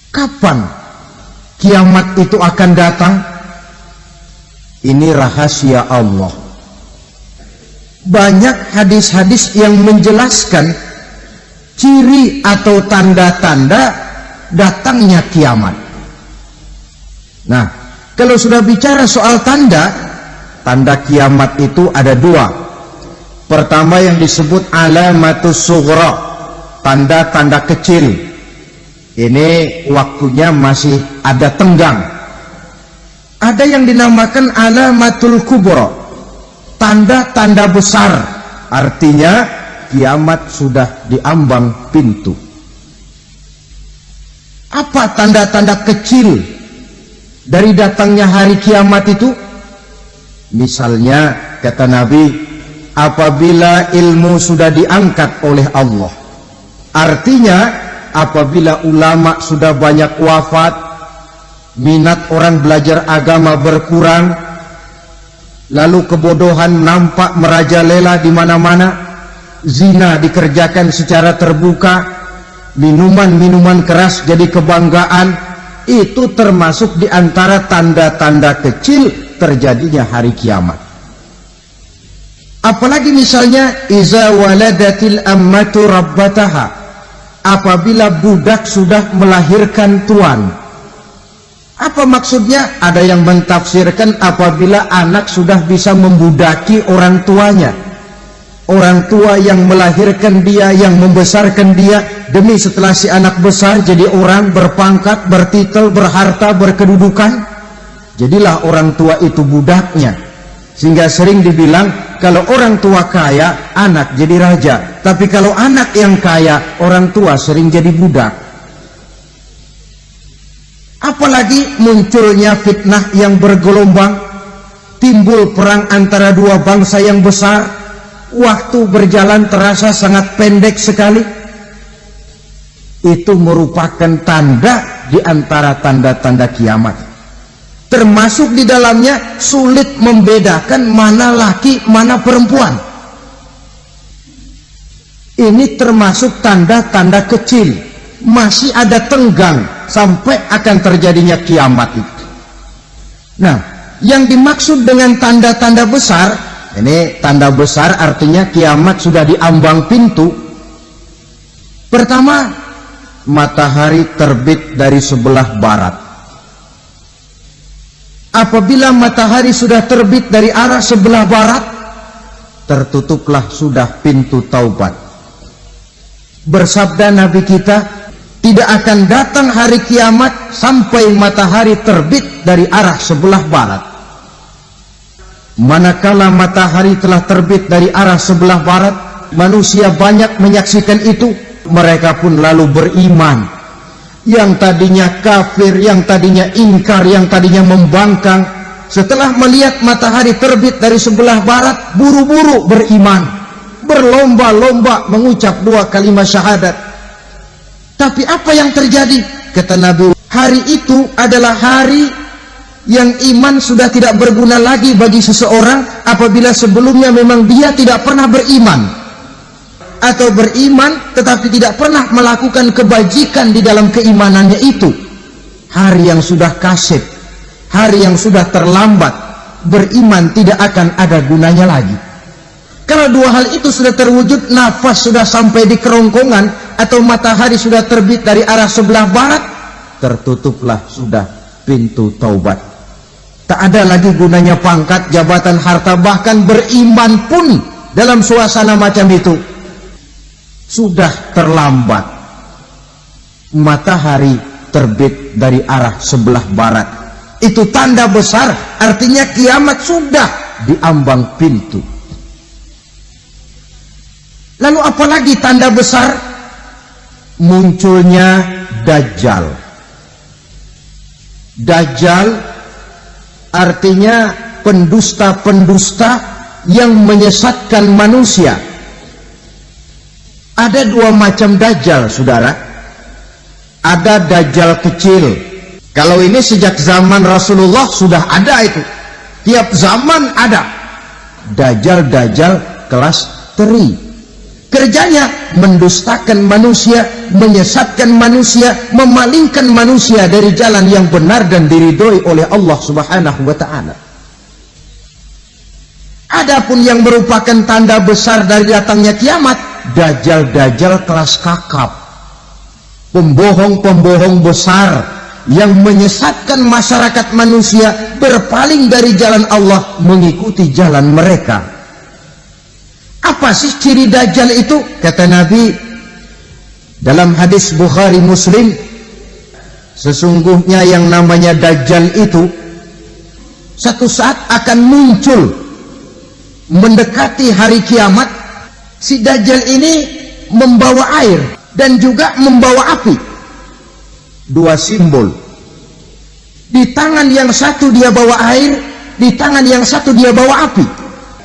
Kapan kiamat itu akan datang? Ini rahasia Allah. Banyak hadis-hadis yang menjelaskan ciri atau tanda-tanda datangnya kiamat. Nah, kalau sudah bicara soal tanda kiamat itu ada dua. Pertama yang disebut alamatus sughra, tanda-tanda kecil. Ini waktunya masih ada tenggang. Ada yang dinamakan alamatul kubra, tanda-tanda besar. Artinya kiamat sudah diambang pintu. Apa tanda-tanda kecil dari datangnya hari kiamat itu? Misalnya kata Nabi, apabila ilmu sudah diangkat oleh Allah. Artinya apabila ulama sudah banyak wafat, minat orang belajar agama berkurang, lalu kebodohan nampak merajalela di mana-mana, zina dikerjakan secara terbuka, minuman-minuman keras jadi kebanggaan, itu termasuk di antara tanda-tanda kecil terjadinya hari kiamat. Apalagi misalnya iza waladatil ammatu rabbataha, apabila budak sudah melahirkan tuan. Apa maksudnya? Ada yang mentafsirkan apabila anak sudah bisa membudaki orang tuanya. Orang tua yang melahirkan dia, yang membesarkan dia, demi setelah si anak besar jadi orang berpangkat, bertitel, berharta, berkedudukan, jadilah orang tua itu budaknya. Sehingga sering dibilang kalau orang tua kaya, anak jadi raja. Tapi kalau anak yang kaya, orang tua sering jadi budak. Apalagi munculnya fitnah yang bergelombang, timbul perang antara dua bangsa yang besar, waktu berjalan terasa sangat pendek sekali. Itu merupakan tanda di antara tanda-tanda kiamat. Termasuk di dalamnya sulit membedakan mana laki, mana perempuan. Ini termasuk tanda-tanda kecil. Masih ada tenggang sampai akan terjadinya kiamat itu. Nah, yang dimaksud dengan tanda-tanda besar, ini tanda besar artinya kiamat sudah diambang pintu. Pertama, matahari terbit dari sebelah barat. Apabila matahari sudah terbit dari arah sebelah barat, tertutuplah sudah pintu taubat. Bersabda Nabi kita, tidak akan datang hari kiamat sampai matahari terbit dari arah sebelah barat. Manakala matahari telah terbit dari arah sebelah barat, manusia banyak menyaksikan itu, mereka pun lalu beriman. Yang tadinya kafir, yang tadinya ingkar, yang tadinya membangkang, setelah melihat matahari terbit dari sebelah barat, buru-buru beriman, berlomba-lomba mengucap dua kalimat syahadat. Tapi apa yang terjadi? Kata Nabi, hari itu adalah hari yang iman sudah tidak berguna lagi bagi seseorang apabila sebelumnya memang dia tidak pernah beriman, atau beriman tetapi tidak pernah melakukan kebajikan di dalam keimanannya itu. Hari yang sudah kasib, hari yang sudah terlambat, beriman tidak akan ada gunanya lagi. Kalau dua hal itu sudah terwujud, nafas sudah sampai di kerongkongan, atau matahari sudah terbit dari arah sebelah barat, tertutuplah sudah pintu taubat. Tak ada lagi gunanya pangkat, jabatan, harta, bahkan beriman pun dalam suasana macam itu sudah terlambat. Matahari terbit dari arah sebelah barat, itu tanda besar, artinya kiamat sudah diambang pintu. Lalu apalagi tanda besar? Munculnya Dajjal. Dajjal artinya pendusta-pendusta yang menyesatkan manusia. Ada dua macam Dajjal, saudara. Ada Dajjal kecil. Kalau ini sejak zaman Rasulullah sudah ada itu. Tiap zaman ada. Dajjal-Dajjal kelas teri. Kerjanya mendustakan manusia, menyesatkan manusia, memalingkan manusia dari jalan yang benar dan diridhoi oleh Allah Subhanahu wa ta'ala. Adapun yang merupakan tanda besar dari datangnya kiamat, dajjal-dajjal kelas kakap, pembohong-pembohong besar yang menyesatkan masyarakat manusia berpaling dari jalan Allah mengikuti jalan mereka. Apa sih ciri dajjal itu? Kata Nabi dalam hadis Bukhari Muslim, sesungguhnya yang namanya dajjal itu satu saat akan muncul mendekati hari kiamat. Si dajjal ini membawa air dan juga membawa api, dua simbol. Di tangan yang satu dia bawa air, di tangan yang satu dia bawa api.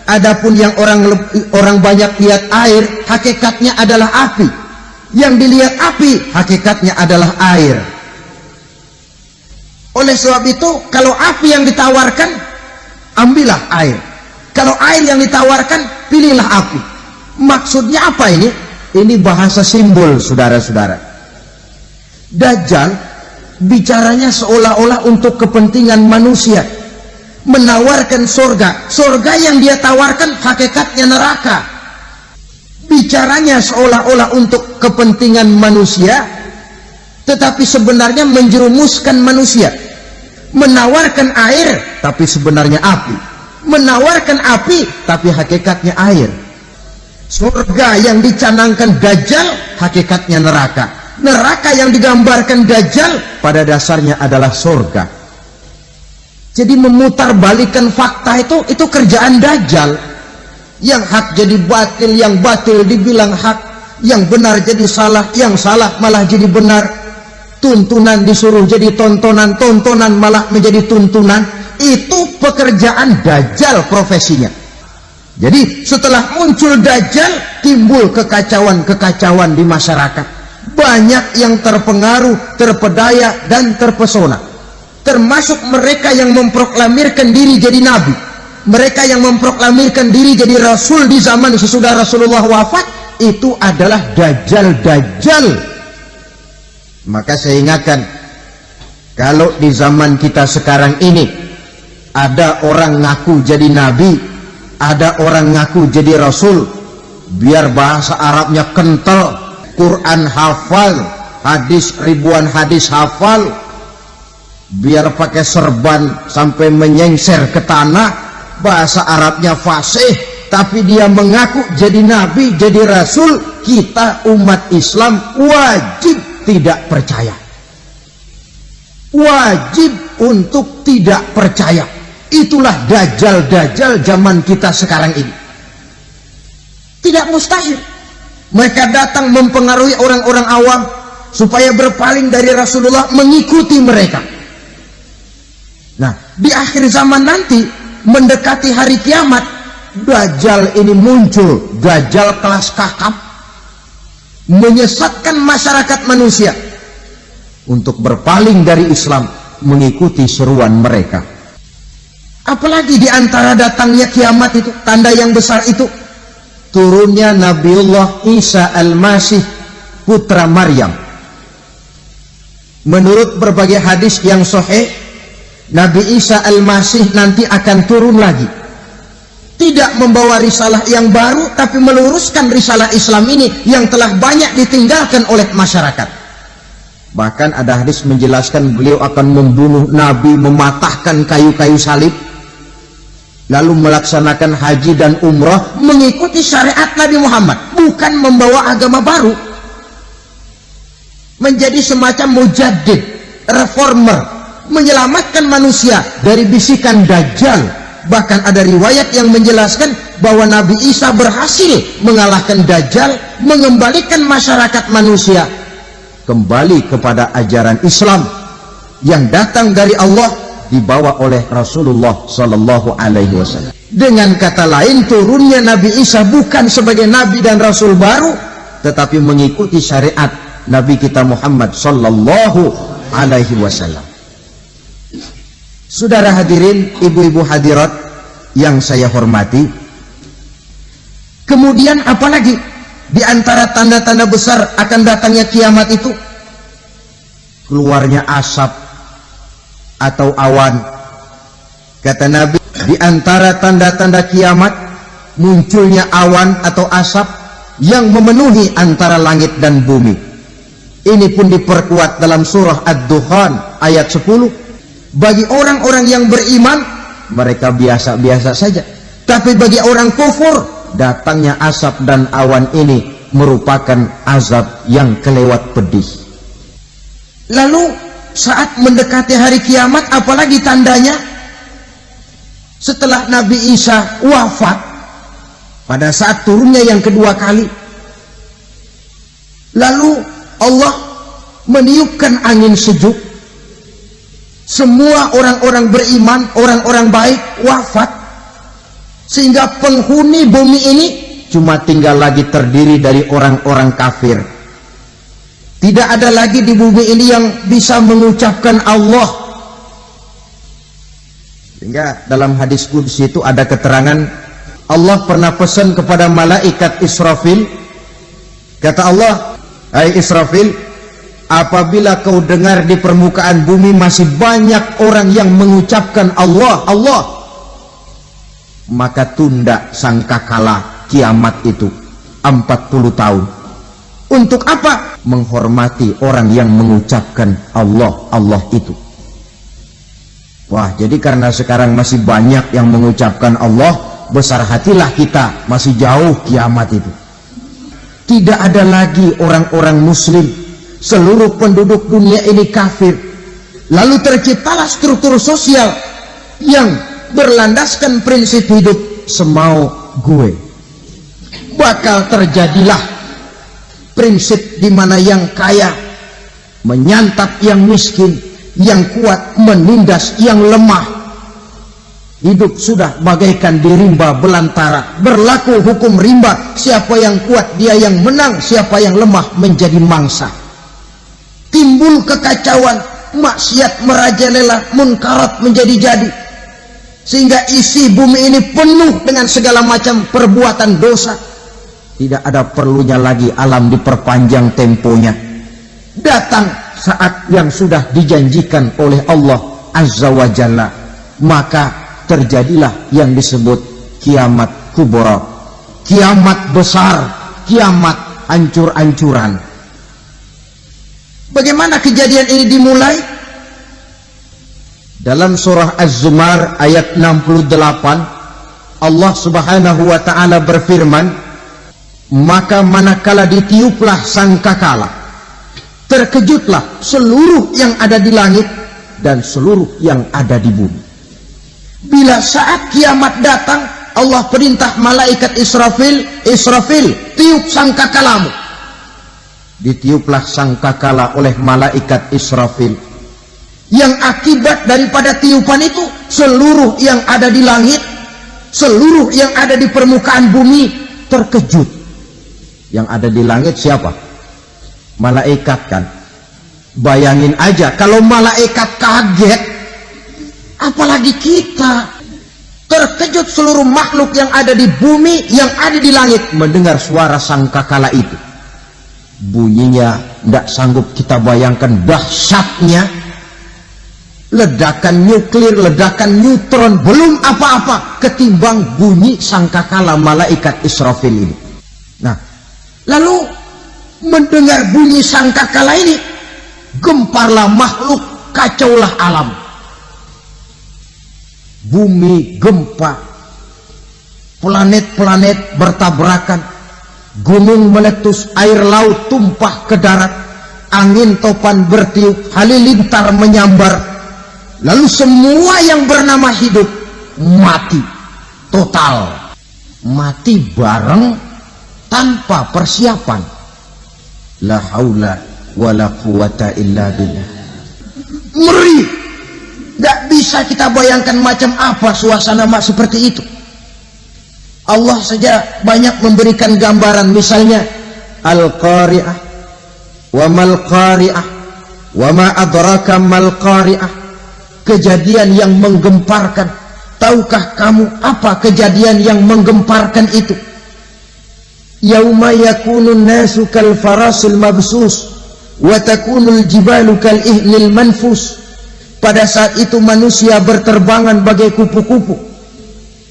Adapun yang orang banyak lihat air, hakikatnya adalah api. Yang dilihat api, hakikatnya adalah air. Oleh sebab itu, kalau api yang ditawarkan, ambillah air. Kalau air yang ditawarkan, pilihlah api. Maksudnya apa ini? Ini bahasa simbol, saudara-saudara. Dajjal bicaranya seolah-olah untuk kepentingan manusia, menawarkan surga. Surga yang dia tawarkan hakikatnya neraka. Bicaranya seolah-olah untuk kepentingan manusia, tetapi sebenarnya menjerumuskan manusia. Menawarkan air, tapi sebenarnya api. Menawarkan api, tapi hakikatnya air. Surga yang dicanangkan dajjal, hakikatnya neraka. Neraka yang digambarkan dajjal, pada dasarnya adalah surga. Jadi memutarbalikkan fakta itu kerjaan dajjal. Yang hak jadi batil, yang batil dibilang hak, yang benar jadi salah, yang salah malah jadi benar. Tuntunan disuruh jadi tontonan, tontonan malah menjadi tuntunan. Itu pekerjaan dajjal profesinya. Jadi setelah muncul dajjal, timbul kekacauan-kekacauan di masyarakat. Banyak yang terpengaruh, terpedaya dan terpesona. Termasuk mereka yang memproklamirkan diri jadi nabi, mereka yang memproklamirkan diri jadi rasul di zaman sesudah Rasulullah wafat, itu adalah dajjal-dajjal. Maka saya ingatkan, kalau di zaman kita sekarang ini ada orang ngaku jadi nabi, ada orang ngaku jadi rasul, biar bahasa Arabnya kental, Quran hafal, hadis ribuan hadis hafal, biar pakai serban sampai menyengser ke tanah, bahasa Arabnya fasih, tapi dia mengaku jadi nabi, jadi rasul, kita umat Islam wajib tidak percaya. Wajib untuk tidak percaya. Itulah dajjal-dajjal zaman kita sekarang ini. Tidak mustahil mereka datang mempengaruhi orang-orang awam supaya berpaling dari Rasulullah, mengikuti mereka. Nah, di akhir zaman nanti, mendekati hari kiamat, dajjal ini muncul, dajjal kelas kakap, menyesatkan masyarakat manusia untuk berpaling dari Islam, mengikuti seruan mereka. Apalagi di antara datangnya kiamat itu, tanda yang besar itu, turunnya Nabiullah Isa Al-Masih, putra Maryam. Menurut berbagai hadis yang sahih, Nabi Isa Al-Masih nanti akan turun lagi, tidak membawa risalah yang baru, tapi meluruskan risalah Islam ini yang telah banyak ditinggalkan oleh masyarakat. Bahkan ada hadis menjelaskan beliau akan membunuh Nabi, mematahkan kayu-kayu salib, lalu melaksanakan haji dan umrah mengikuti syariat Nabi Muhammad, bukan membawa agama baru, menjadi semacam mujaddid, reformer, menyelamatkan manusia dari bisikan dajjal. Bahkan ada riwayat yang menjelaskan bahwa Nabi Isa berhasil mengalahkan dajjal, mengembalikan masyarakat manusia kembali kepada ajaran Islam yang datang dari Allah, dibawa oleh Rasulullah Sallallahu Alaihi Wasallam. Dengan kata lain, turunnya Nabi Isa bukan sebagai Nabi dan Rasul baru, tetapi mengikuti syariat Nabi kita Muhammad Sallallahu Alaihi Wasallam. Saudara hadirin, ibu-ibu hadirat yang saya hormati, kemudian apalagi di antara tanda-tanda besar akan datangnya kiamat itu keluarnya asap atau awan. Kata Nabi, di antara tanda-tanda kiamat munculnya awan atau asap yang memenuhi antara langit dan bumi. Ini pun diperkuat dalam surah Ad-Dukhan ayat 10. Bagi orang-orang yang beriman, mereka biasa-biasa saja. Tapi bagi orang kufur, datangnya asap dan awan ini merupakan azab yang kelewat pedih. Lalu saat mendekati hari kiamat, apalagi tandanya? Setelah Nabi Isa wafat, pada saat turunnya yang kedua kali, lalu Allah meniupkan angin sejuk. Semua orang-orang beriman, orang-orang baik wafat, sehingga penghuni bumi ini cuma tinggal lagi terdiri dari orang-orang kafir. Tidak ada lagi di bumi ini yang bisa mengucapkan Allah. Sehingga dalam hadis qudsi itu ada keterangan, Allah pernah pesan kepada malaikat Israfil. Kata Allah, hai Israfil, apabila kau dengar di permukaan bumi masih banyak orang yang mengucapkan Allah, Allah, maka tunda sangkakala kiamat itu 40 tahun. Untuk apa? Menghormati orang yang mengucapkan Allah, Allah itu. Wah, jadi karena sekarang masih banyak yang mengucapkan Allah, besar hatilah kita, masih jauh kiamat itu. Tidak ada lagi orang-orang muslim. Seluruh penduduk dunia ini kafir. Lalu terciptalah struktur sosial yang berlandaskan prinsip hidup semau gue. Bakal terjadilah prinsip di mana yang kaya menyantap yang miskin, yang kuat menindas yang lemah. Hidup sudah bagaikan di rimba belantara, berlaku hukum rimba. Siapa yang kuat dia yang menang, siapa yang lemah menjadi mangsa. Timbul kekacauan, maksiat merajalela, munkarat menjadi-jadi, sehingga isi bumi ini penuh dengan segala macam perbuatan dosa. Tidak ada perlunya lagi alam diperpanjang temponya. Datang saat yang sudah dijanjikan oleh Allah Azza wa Jalla, maka terjadilah yang disebut kiamat kubra, kiamat besar, kiamat hancur-hancuran. Bagaimana kejadian ini dimulai? Dalam surah Az-Zumar ayat 68, Allah Subhanahu wa taala berfirman, maka manakala ditiuplah sangkakala, terkejutlah seluruh yang ada di langit dan seluruh yang ada di bumi. Bila saat kiamat datang, Allah perintah malaikat Israfil, Israfil, tiup sangkakalamu. Ditiuplah sangkakala oleh malaikat Israfil. Yang akibat daripada tiupan itu, seluruh yang ada di langit, seluruh yang ada di permukaan bumi terkejut. Yang ada di langit siapa? Malaikat kan. Bayangin aja kalau malaikat kaget, apalagi kita. Terkejut seluruh makhluk yang ada di bumi, yang ada di langit mendengar suara sangkakala itu. Bunyinya tidak sanggup kita bayangkan dahsyatnya. Ledakan nuklir, ledakan neutron, belum apa-apa ketimbang bunyi sangkakala malaikat Israfil ini. Nah, lalu mendengar bunyi sangkakala ini, gemparlah makhluk, kacaulah alam. Bumi gempa, planet-planet bertabrakan, gunung meletus, air laut tumpah ke darat, angin topan bertiup, halilintar menyambar. Lalu semua yang bernama hidup mati total, mati bareng tanpa persiapan. La haula wala quwata illa billah. Ngeri, gak bisa kita bayangkan macam apa suasana seperti itu. Allah saja banyak memberikan gambaran, misalnya Al-Qari'ah, wa mal qari'ah, wa ma adraka mal qari'ah. Kejadian yang menggemparkan. Tahukah kamu apa kejadian yang menggemparkan itu? yauma yakunun nasu kal farasil mabsus wa takunul jibalu kal ihnil manfus. Pada saat itu manusia berterbangan bagai kupu-kupu,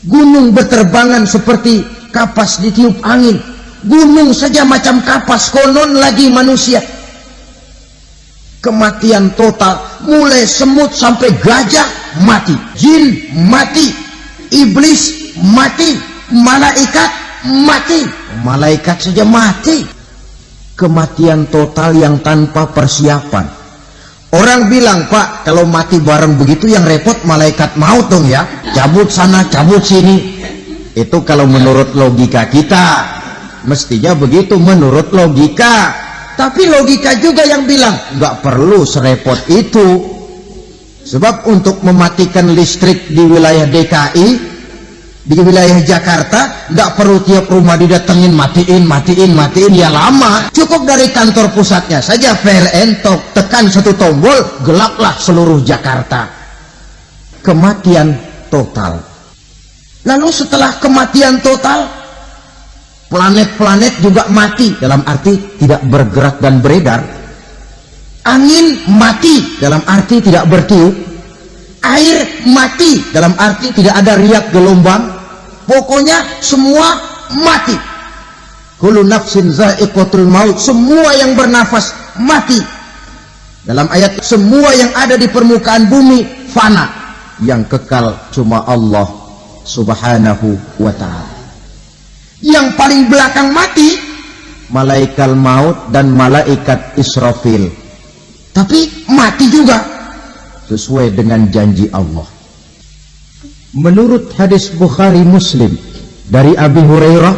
gunung berterbangan seperti kapas ditiup angin. Gunung saja macam kapas, konon lagi manusia. Kematian total, mulai semut sampai gajah mati, jin mati, iblis mati, malaikat mati. Malaikat saja mati. Kematian total yang tanpa persiapan. Orang bilang, Pak, kalau mati bareng begitu yang repot malaikat maut dong ya, cabut sana cabut sini. Itu kalau menurut logika kita, mestinya begitu menurut logika. Tapi logika juga yang bilang nggak perlu serepot itu. Sebab untuk mematikan listrik di wilayah DKI, di wilayah Jakarta, nggak perlu tiap rumah didatengin matiin ya lama. Cukup dari kantor pusatnya saja PLN, tekan satu tombol, gelaplah seluruh Jakarta. Kematian total. Lalu setelah kematian total, planet-planet juga mati, dalam arti tidak bergerak dan beredar. Angin mati, dalam arti tidak bertiup. Air mati, dalam arti tidak ada riak gelombang. Pokoknya semua mati. Kullu nafsin za'iqatul maut, semua yang bernafas mati. Dalam ayat, semua yang ada di permukaan bumi fana, yang kekal cuma Allah subhanahu wa ta'ala. Yang paling belakang mati malaikat maut dan malaikat Israfil, tapi mati juga sesuai dengan janji Allah. Menurut hadis Bukhari Muslim dari Abi Hurairah,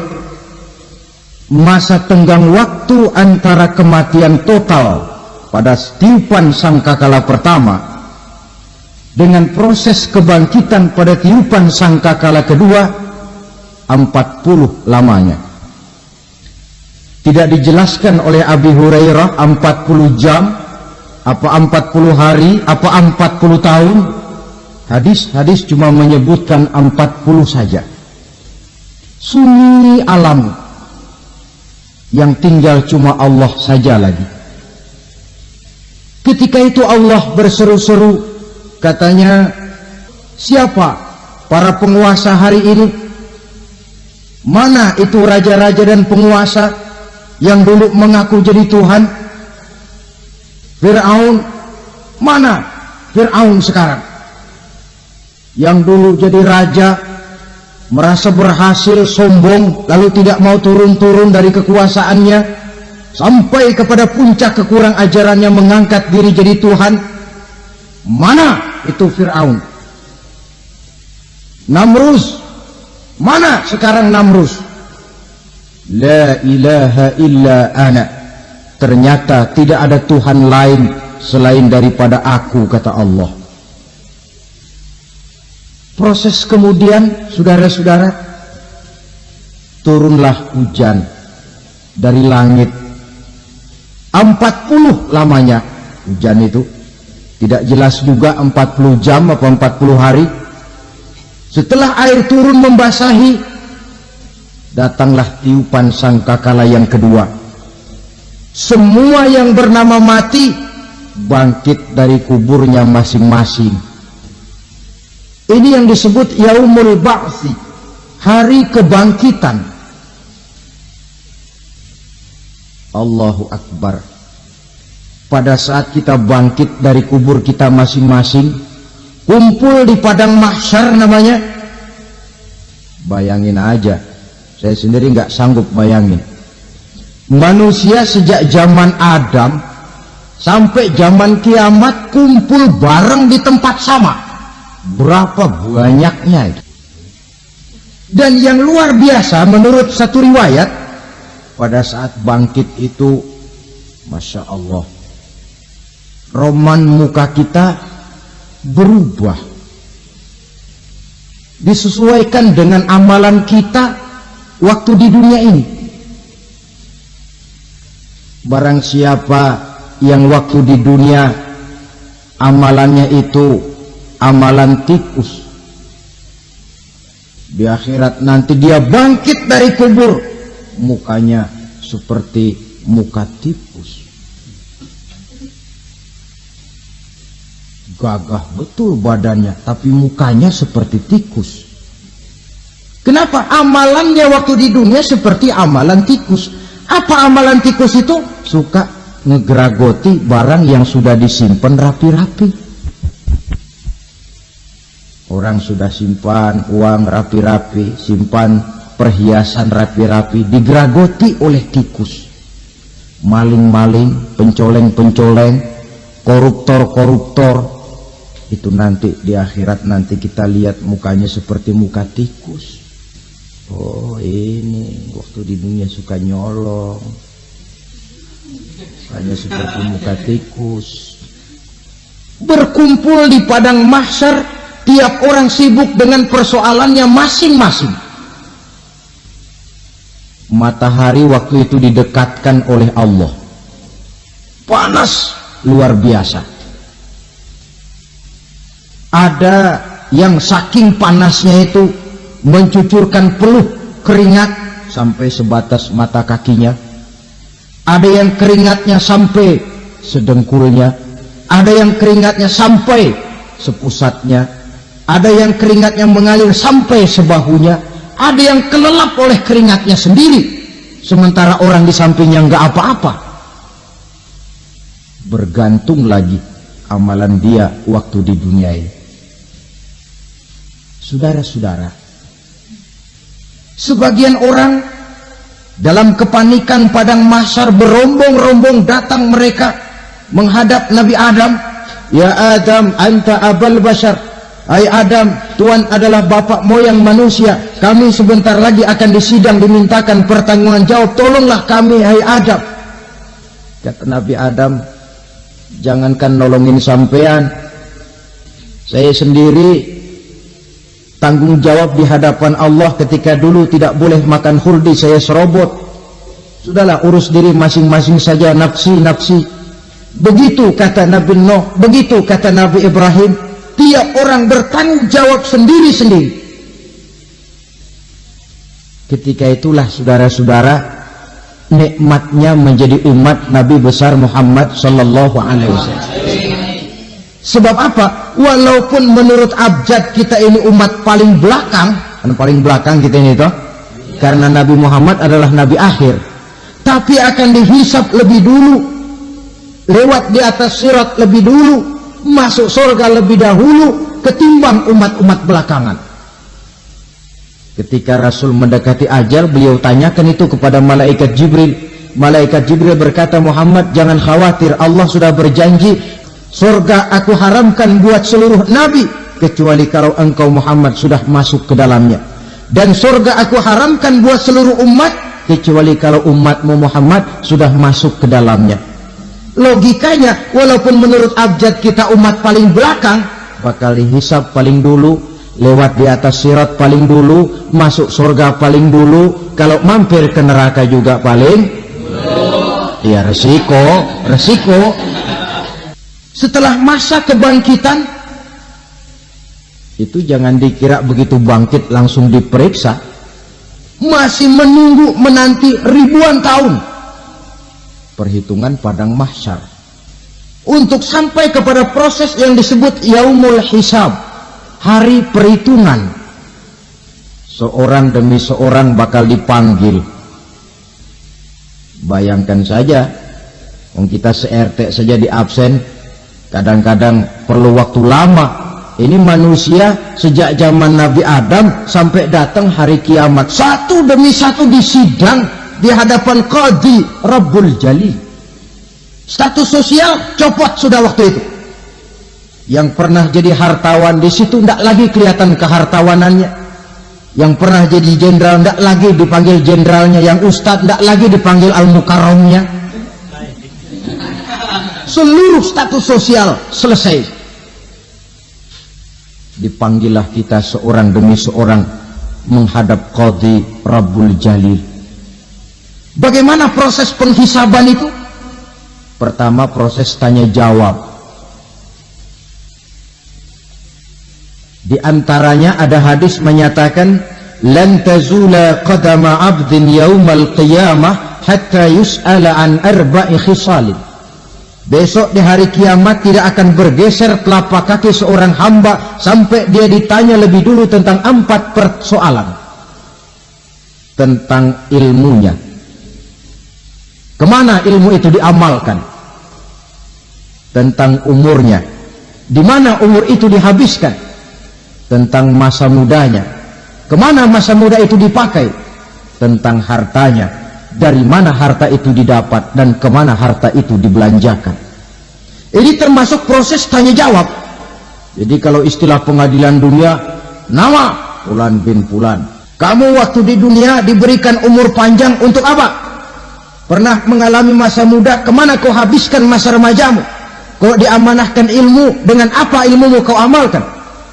masa tenggang waktu antara kematian total pada tiupan sangkakala pertama dengan proses kebangkitan pada tiupan sangkakala kedua 40 lamanya. Tidak dijelaskan oleh Abi Hurairah 40 jam, apa 40 hari, apa 40 tahun. Hadis-hadis cuma menyebutkan 40 saja. Sunyi alam yang tinggal cuma Allah saja lagi. Ketika itu Allah berseru-seru, katanya, siapa para penguasa hari ini? Mana itu raja-raja dan penguasa yang dulu mengaku jadi Tuhan? Fir'aun, mana Fir'aun sekarang? Yang dulu jadi raja, merasa berhasil, sombong, lalu tidak mau turun-turun dari kekuasaannya, sampai kepada puncak kekurang ajarannya mengangkat diri jadi Tuhan. Mana itu Fir'aun? Namrus, mana sekarang Namrus? La ilaha illa ana, ternyata tidak ada Tuhan lain selain daripada aku, kata Allah. Proses kemudian, saudara-saudara, turunlah hujan dari langit. 40 lamanya hujan itu, tidak jelas juga 40 jam atau 40 hari. Setelah air turun membasahi, datanglah tiupan sangkakala yang kedua. Semua yang bernama mati bangkit dari kuburnya masing-masing. Ini yang disebut Yaumul Ba'thi, hari kebangkitan. Allahu Akbar. Pada saat kita bangkit dari kubur kita masing-masing, kumpul di padang mahsyar namanya. Bayangin aja, saya sendiri nggak sanggup bayangin. Manusia sejak zaman Adam sampai zaman kiamat kumpul bareng di tempat sama. Berapa banyaknya itu. Dan yang luar biasa menurut satu riwayat, pada saat bangkit itu, Masya Allah, roman muka kita berubah, disesuaikan dengan amalan kita waktu di dunia ini. Barang siapa yang waktu di dunia amalannya itu amalan tikus, di akhirat nanti dia bangkit dari kubur mukanya seperti muka tikus. Gagah betul badannya, tapi mukanya seperti tikus. Kenapa? Amalannya waktu di dunia seperti amalan tikus. Apa amalan tikus itu? Suka ngegeragoti barang yang sudah disimpan rapi-rapi. Orang sudah simpan uang rapi-rapi, simpan perhiasan rapi-rapi, digeragoti oleh tikus. Maling-maling, pencoleng-pencoleng, koruptor-koruptor. Itu nanti di akhirat nanti kita lihat mukanya seperti muka tikus. Oh, ini waktu di dunia suka nyolong, hanya seperti muka tikus. Berkumpul di padang mahsyar, tiap orang sibuk dengan persoalannya masing-masing. Matahari waktu itu didekatkan oleh Allah, panas luar biasa. Ada yang saking panasnya itu mencucurkan peluh keringat sampai sebatas mata kakinya. Ada yang keringatnya sampai sedengkulnya, ada yang keringatnya sampai sepusatnya, ada yang keringatnya mengalir sampai sebahunya, ada yang kelelap oleh keringatnya sendiri, sementara orang di sampingnya nggak apa-apa. Bergantung lagi amalan dia waktu di dunia ini. Saudara-saudara, sebagian orang dalam kepanikan padang mahsyar berombong-rombong datang mereka menghadap Nabi Adam. Ya Adam, anta abal bashar. Hai Adam, Tuhan adalah bapak moyang manusia. Kami sebentar lagi akan disidang, dimintakan pertanggungan jawab. Tolonglah kami, hai Adam. Kata Nabi Adam, jangankan nolongin sampean, saya sendiri tanggung jawab di hadapan Allah. Ketika dulu tidak boleh makan khuldi, saya serobot. Sudahlah, urus diri masing-masing saja, nafsi-nafsi. Begitu kata Nabi Nuh, begitu kata Nabi Ibrahim. Tiap orang bertanggung jawab sendiri-sendiri. Ketika itulah saudara-saudara, nikmatnya menjadi umat Nabi besar Muhammad sallallahu alaihi wasallam. Sebab apa? Walaupun menurut abjad kita ini umat paling belakang, kan paling belakang kita ini toh, karena Nabi Muhammad adalah Nabi akhir, tapi akan dihisap lebih dulu, lewat di atas sirat lebih dulu, masuk surga lebih dahulu ketimbang umat-umat belakangan. Ketika Rasul mendekati ajal, beliau tanyakan itu kepada malaikat Jibril. Malaikat Jibril berkata, Muhammad jangan khawatir, Allah sudah berjanji surga aku haramkan buat seluruh nabi kecuali kalau engkau Muhammad sudah masuk ke dalamnya, dan surga aku haramkan buat seluruh umat kecuali kalau umatmu Muhammad sudah masuk ke dalamnya. Logikanya, walaupun menurut abjad kita umat paling belakang, bakal dihisab paling dulu, lewat di atas sirat paling dulu, masuk surga paling dulu, kalau mampir ke neraka juga paling ya resiko. Setelah masa kebangkitan itu jangan dikira begitu bangkit langsung diperiksa, masih menunggu menanti ribuan tahun perhitungan padang mahsyar untuk sampai kepada proses yang disebut yaumul hisab, hari perhitungan. Seorang demi seorang bakal dipanggil. Bayangkan saja, kita se-RT saja di absen, kadang-kadang perlu waktu lama. Ini manusia sejak zaman Nabi Adam sampai datang hari kiamat, satu demi satu disidang di hadapan Qadhi Rabbul Jalil. Status sosial copot sudah waktu itu. Yang pernah jadi hartawan di situ tidak lagi kelihatan kehartawanannya. Yang pernah jadi jenderal tidak lagi dipanggil jenderalnya. Yang ustadz tidak lagi dipanggil al-mukarramnya. Seluruh status sosial selesai. Dipanggillah kita seorang demi seorang menghadap Qadhi Rabbul Jalil. Bagaimana proses penghisaban itu? Pertama, proses tanya jawab. Di antaranya ada hadis menyatakan, lan tazula qadama 'abdin yaumal qiyamah hatta yus'ala an arba'i khisalin. Besok di hari kiamat tidak akan bergeser telapak kaki seorang hamba sampai dia ditanya lebih dulu tentang 4 persoalan. Tentang ilmunya, kemana ilmu itu diamalkan. Tentang umurnya, di mana umur itu dihabiskan. Tentang masa mudanya, kemana masa muda itu dipakai. Tentang hartanya, dari mana harta itu didapat dan kemana harta itu dibelanjakan. Ini termasuk proses tanya jawab. Jadi kalau istilah pengadilan dunia, nama Fulan bin Fulan, kamu waktu di dunia diberikan umur panjang untuk apa? Pernah mengalami masa muda, kemana kau habiskan masa remajamu? Kau diamanahkan ilmu, dengan apa ilmumu kau amalkan?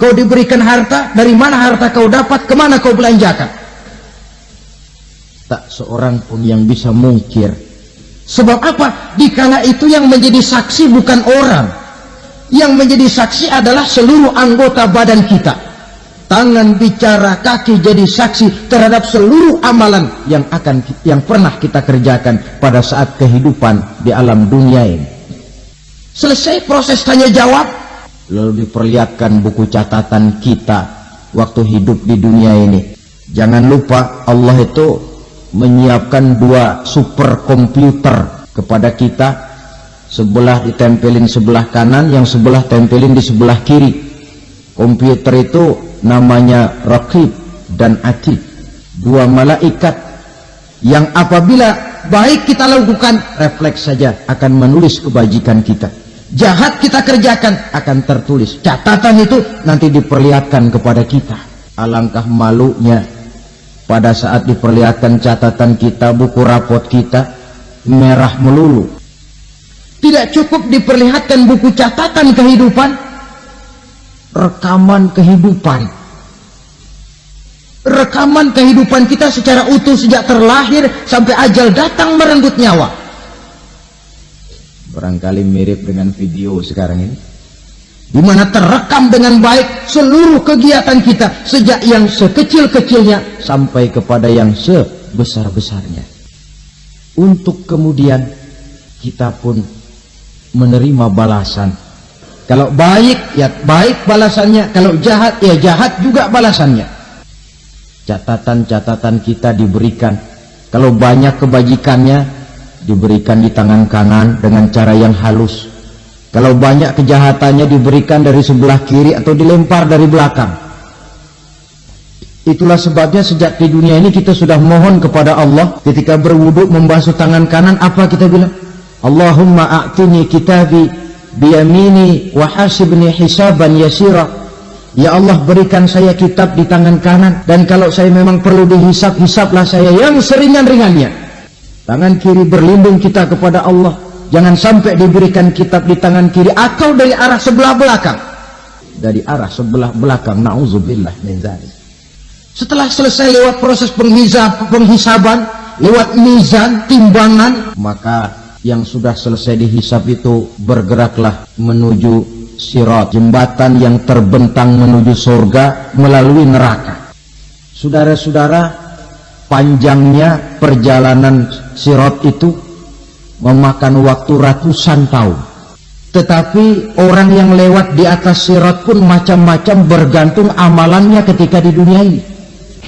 Kau diberikan harta, dari mana harta kau dapat, kemana kau belanjakan? Tak seorang pun yang bisa mungkir. Sebab apa? Dikala itu yang menjadi saksi bukan orang. Yang menjadi saksi adalah seluruh anggota badan kita. Tangan bicara, kaki jadi saksi terhadap seluruh amalan yang pernah kita kerjakan pada saat kehidupan di alam dunia ini. Selesai proses tanya jawab, lalu diperlihatkan buku catatan kita waktu hidup di dunia ini. Jangan lupa Allah itu menyiapkan 2 superkomputer kepada kita, sebelah ditempelin sebelah kanan, yang sebelah tempelin di sebelah kiri. Komputer itu namanya Raqib dan Atid, 2 malaikat yang apabila baik kita lakukan, refleks saja akan menulis kebajikan kita. Jahat kita kerjakan akan tertulis. Catatan itu nanti diperlihatkan kepada kita. Alangkah malunya pada saat diperlihatkan catatan kita, buku rapot kita merah melulu. Tidak cukup diperlihatkan buku catatan kehidupan, rekaman kehidupan. Rekaman kehidupan kita secara utuh sejak terlahir sampai ajal datang merenggut nyawa. Barangkali mirip dengan video sekarang ini, di mana terekam dengan baik seluruh kegiatan kita, sejak yang sekecil-kecilnya sampai kepada yang sebesar-besarnya. Untuk kemudian kita pun menerima balasan. Kalau baik, ya baik balasannya. Kalau jahat, ya jahat juga balasannya. Catatan-catatan kita diberikan. Kalau banyak kebajikannya, diberikan di tangan kanan dengan cara yang halus. Kalau banyak kejahatannya, diberikan dari sebelah kiri atau dilempar dari belakang. Itulah sebabnya sejak di dunia ini kita sudah mohon kepada Allah. Ketika berwudu membasuh tangan kanan, apa kita bilang? Allahumma a'tini kitabi biyamini wa hasibni hisaban yasira. Ya Allah, berikan saya kitab di tangan kanan, dan kalau saya memang perlu dihisab, hisablah saya yang seringan-ringannya. Tangan kiri berlindung kita kepada Allah. Jangan sampai diberikan kitab di tangan kiri atau dari arah sebelah belakang. Dari arah sebelah belakang, na'udzubillah min dzalik. Setelah selesai lewat proses penghisaban, lewat mizan, timbangan, maka yang sudah selesai dihisab itu bergeraklah menuju sirat, jembatan yang terbentang menuju surga melalui neraka. Saudara-saudara, panjangnya perjalanan sirat itu memakan waktu ratusan tahun. Tetapi orang yang lewat di atas sirat pun macam-macam, bergantung amalannya ketika di dunia ini.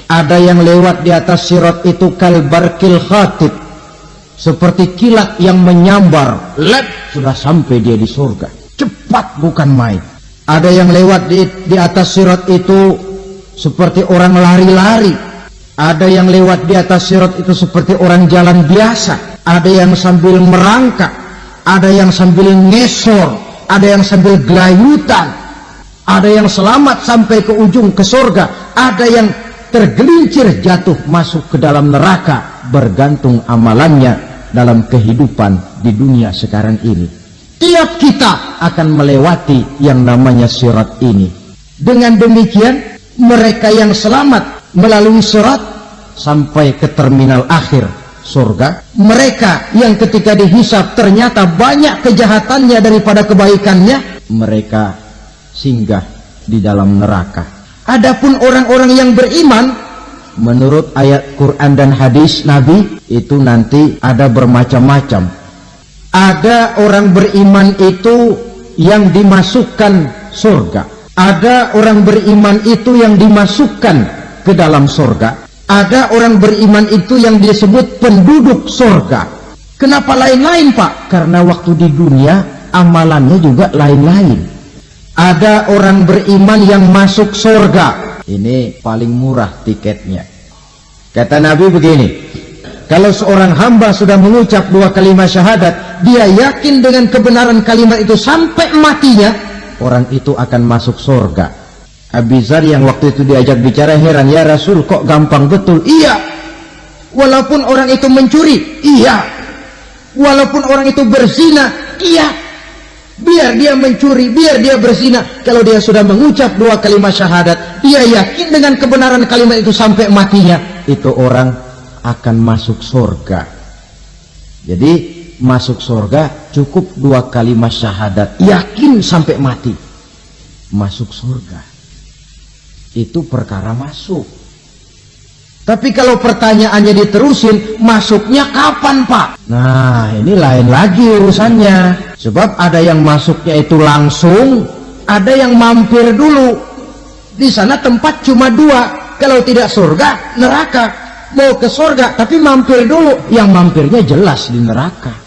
Ada yang lewat di atas sirat itu kalbarkil khatib, seperti kilat yang menyambar, lep, sudah sampai dia di surga. Cepat bukan main. Ada yang lewat di atas sirat itu seperti orang lari-lari. Ada yang lewat di atas sirat itu seperti orang jalan biasa. Ada yang sambil merangkak, ada yang sambil ngesor, ada yang sambil gelayutan, ada yang selamat sampai ke ujung ke surga, ada yang tergelincir jatuh masuk ke dalam neraka, bergantung amalannya dalam kehidupan di dunia sekarang ini. Tiap kita akan melewati yang namanya sirat ini. Dengan demikian, mereka yang selamat melalui sirat sampai ke terminal akhir surga. Mereka yang ketika dihisab ternyata banyak kejahatannya daripada kebaikannya, mereka singgah di dalam neraka. Adapun orang-orang yang beriman, menurut ayat Quran dan hadis Nabi itu nanti ada bermacam-macam. Ada orang beriman itu yang dimasukkan surga, ada orang beriman itu yang dimasukkan ke dalam surga, ada orang beriman itu yang disebut penduduk surga. Kenapa lain-lain, Pak? Karena waktu di dunia amalannya juga lain-lain. Ada orang beriman yang masuk surga, ini paling murah tiketnya. Kata Nabi begini, kalau seorang hamba sudah mengucap 2 kalimat syahadat, dia yakin dengan kebenaran kalimat itu sampai matinya, orang itu akan masuk surga. Abi Dzar yang waktu itu diajak bicara heran, ya Rasul kok gampang betul? Iya, walaupun orang itu mencuri, iya, walaupun orang itu berzina, iya, biar dia mencuri, biar dia berzina, kalau dia sudah mengucap 2 kalimat syahadat, dia yakin dengan kebenaran kalimat itu sampai matinya, itu orang akan masuk surga. Jadi masuk surga cukup 2 kalimat syahadat, yakin sampai mati, masuk surga. Itu perkara masuk. Tapi kalau pertanyaannya diterusin, masuknya kapan, Pak? Nah, ini lain lagi urusannya. Sebab ada yang masuknya itu langsung, ada yang mampir dulu. Di sana tempat cuma 2, kalau tidak surga, neraka. Mau ke surga, tapi mampir dulu. Yang mampirnya jelas di neraka.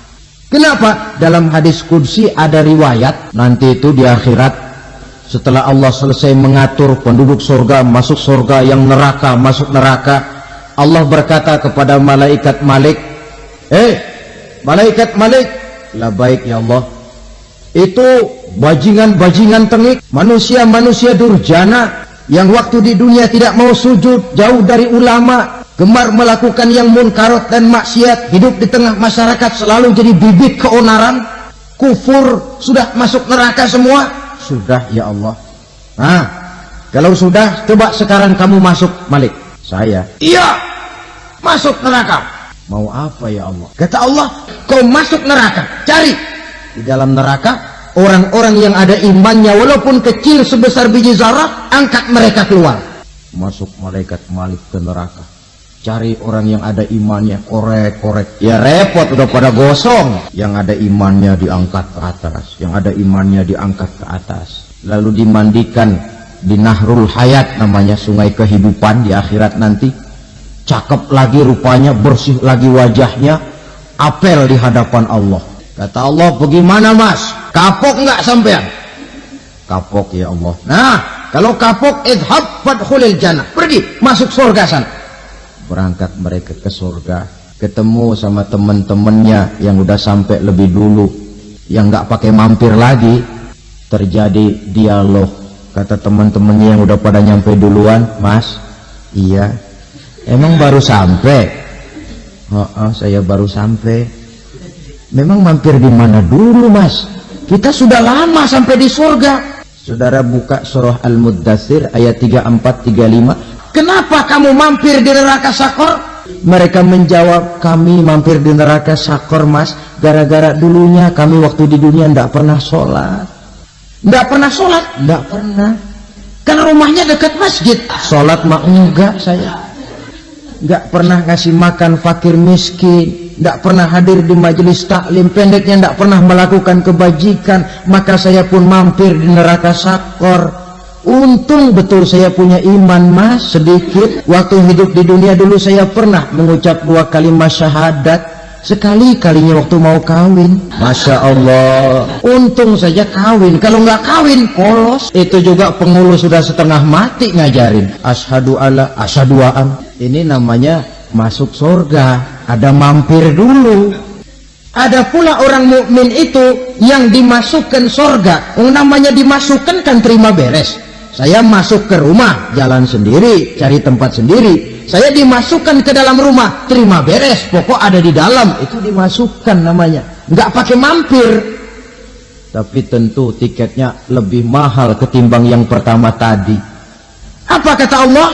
Kenapa? Dalam hadis qudsi ada riwayat, nanti itu di akhirat, setelah Allah selesai mengatur penduduk surga, masuk surga, yang neraka, masuk neraka, Allah berkata kepada malaikat Malik, malaikat Malik, labaik ya Allah. Itu bajingan-bajingan tengik, manusia-manusia durjana, yang waktu di dunia tidak mau sujud, jauh dari ulama, gemar melakukan yang munkarat dan maksiat, hidup di tengah masyarakat selalu jadi bibit keonaran, kufur, sudah masuk neraka semua. Sudah ya Allah. Nah, kalau sudah, coba sekarang kamu masuk, Malik. Saya, iya, masuk neraka. Mau apa ya Allah? Kata Allah, kau masuk neraka, cari di dalam neraka orang-orang yang ada imannya walaupun kecil sebesar biji zarah, angkat mereka keluar. Masuk malaikat Malik ke neraka, cari orang yang ada imannya, korek-korek, ya repot, udah pada gosong. Yang ada imannya diangkat ke atas, yang ada imannya diangkat ke atas, lalu dimandikan di Nahrul Hayat, namanya sungai kehidupan di akhirat nanti. Cakep lagi rupanya, bersih lagi wajahnya, apel di hadapan Allah. Kata Allah, bagaimana mas, kapok nggak sampean? Kapok ya Allah. Nah, kalau kapok, idhab fadkhulil jannah, pergi masuk surga sana. Berangkat mereka ke surga, ketemu sama teman-temannya yang udah sampai lebih dulu, yang nggak pakai mampir lagi. Terjadi dialog. Kata teman-temannya yang udah pada nyampe duluan, mas, iya, emang baru sampai? Saya baru sampai. Memang mampir di mana dulu mas? Kita sudah lama sampai di surga. Saudara buka surah Al-Muddatsir ayat 34-35. Kenapa kamu mampir di neraka Sakor? Mereka menjawab, kami mampir di neraka Sakor mas, gara-gara dulunya kami waktu di dunia tidak pernah sholat. Tidak pernah sholat? Tidak pernah. Kan rumahnya dekat masjid. Sholat mah enggak saya. Enggak pernah ngasih makan fakir miskin, tidak pernah hadir di majelis taklim, pendeknya tidak pernah melakukan kebajikan. Maka saya pun mampir di neraka Sakor. Untung betul saya punya iman mas, sedikit. Waktu hidup di dunia dulu saya pernah mengucap 2 kalimat syahadat, sekali-kalinya waktu mau kawin. Masya Allah, untung saja kawin. Kalau nggak kawin, polos. Itu juga pengulu sudah setengah mati ngajarin asyhadu alla asyhadu an. Ini namanya masuk surga, ada mampir dulu. Ada pula orang mukmin itu yang dimasukkan surga. Namanya dimasukkan kan terima beres. Saya masuk ke rumah, jalan sendiri, cari tempat sendiri. Saya dimasukkan ke dalam rumah, terima beres, pokok ada di dalam, itu dimasukkan namanya. Nggak pakai mampir. Tapi tentu tiketnya lebih mahal ketimbang yang pertama tadi. Apa kata Allah?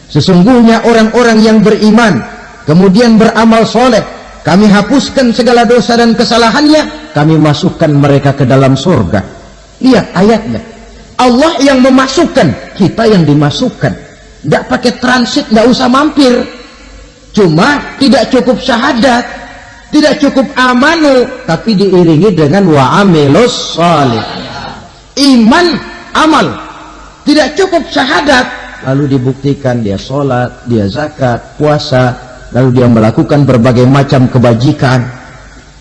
Sesungguhnya orang-orang yang beriman, kemudian beramal soleh, kami hapuskan segala dosa dan kesalahannya, kami masukkan mereka ke dalam surga. Lihat ayatnya. Allah yang memasukkan, kita yang dimasukkan. Tidak pakai transit, tidak usah mampir. Cuma tidak cukup syahadat, tidak cukup amanu, tapi diiringi dengan wa amilus shalih. Iman, amal. Tidak cukup syahadat, lalu dibuktikan dia sholat, dia zakat, puasa, lalu dia melakukan berbagai macam kebajikan.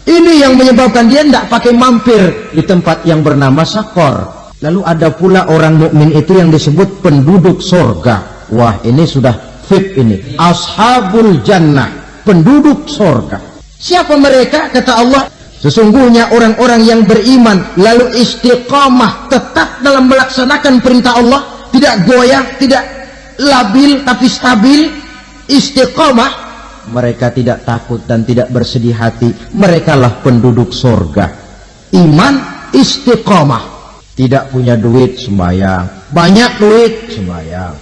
Ini yang menyebabkan dia tidak pakai mampir di tempat yang bernama Sakor. Lalu ada pula orang mukmin itu yang disebut penduduk sorga. Wah, ini sudah VIP ini. Ashabul jannah, penduduk sorga. Siapa mereka? Kata Allah, sesungguhnya orang-orang yang beriman lalu istiqamah, tetap dalam melaksanakan perintah Allah, tidak goyah, tidak labil, tapi stabil, istiqamah. Mereka tidak takut dan tidak bersedih hati. Merekalah penduduk sorga. Iman, istiqamah. Tidak punya duit, sembahyang. Banyak duit, sembahyang.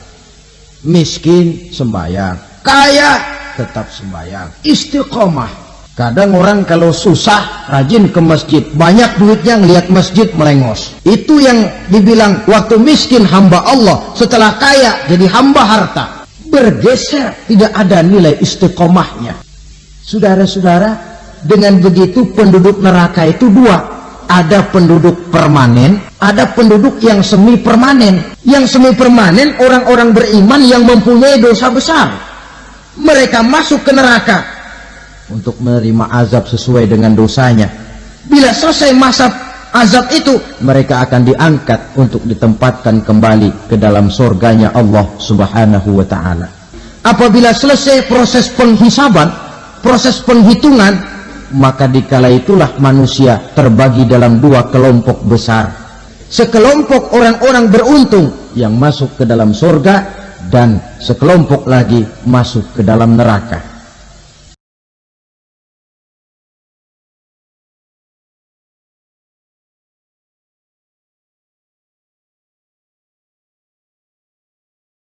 Miskin, sembahyang. Kaya, tetap sembahyang. Istiqamah. Kadang orang kalau susah rajin ke masjid, banyak duitnya ngelihat masjid melengos. Itu yang dibilang waktu miskin hamba Allah, setelah kaya jadi hamba harta. Bergeser, tidak ada nilai istiqomahnya. Saudara-saudara, dengan begitu penduduk neraka itu dua. Ada penduduk permanen, ada penduduk yang semi permanen. Yang semi permanen orang-orang beriman yang mempunyai dosa besar. Mereka masuk ke neraka untuk menerima azab sesuai dengan dosanya. Bila selesai masa azab itu, mereka akan diangkat untuk ditempatkan kembali ke dalam surganya Allah Subhanahu wa ta'ala. Apabila selesai proses penghisaban, proses penghitungan, maka dikala itulah manusia terbagi dalam dua kelompok besar. Sekelompok orang-orang beruntung yang masuk ke dalam surga, dan sekelompok lagi masuk ke dalam neraka.